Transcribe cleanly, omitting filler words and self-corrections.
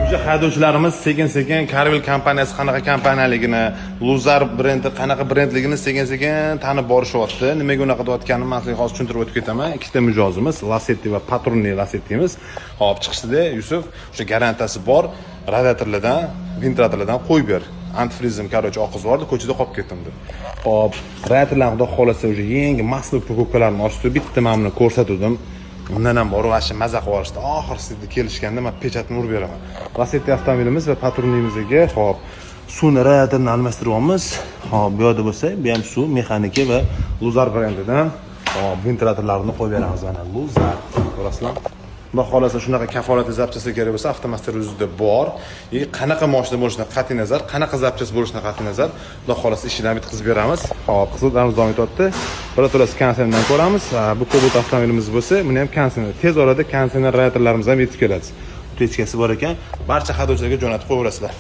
O'sha haydovchilarimiz sekin-sekin Carvel kompaniyasi qanaqa kompaniyaligini, Luzar brendi qanaqa brendligini sekin-sekin tanib borishyapti. Nimaga unaqa deyotganimni men sizga hozir tushuntirib o'tib ketaman. Ikkita mijozimiz, Lacetti va Patrulniy Lacetti'miz. Hop, chiqishda Yusuf, o'sha garantiyasi bor radiatorlardan, ventilyatorlardan qo'yib ber. Antifrizim, короче, oqiz bordi, ko'chada qolib ketdim deb. Hop, radiatorlarni xudo xolasa o'sha yangi maslik ko'kkalarni ochdi, bitta men buni ko'rsatdim. Undan ham bor vaqti maza qilib olishdi. Oxirida kelishganda men pechatni urib beraman. Lacetti avtomobilimiz va Patrulniyimizga hop suvni radiatorni almashtiryapmiz. Hop, bu yerda bo'lsa, bu ham suv mexanika va Luzar brendidan hop ventilyatorlarni qo'yib beramiz mana Luzar. Ko'rasizlar? Xudo xolasa shunaqa kafolatli zapchasi kerak bo'lsa, avtomaster o'zida bor. Qanaqa mashina bo'lishidan qat'iy nazar, qanaqa zapchasi bo'lishidan qat'iy nazar, xudo xolasa ishini bitkazib beramiz. Hop, xizmatlarimiz davom etyapti. Birato'lasi konsertdan ko'ramiz. Bu Cobalt avtomobilimiz bo'lsa, buni ham konsertdan tez orada konsertlar radiatorlarimiz ham yetib keladi. Pechkasi bor ekan, barcha haydovchilarga jo'natib qo'yaverasizlar.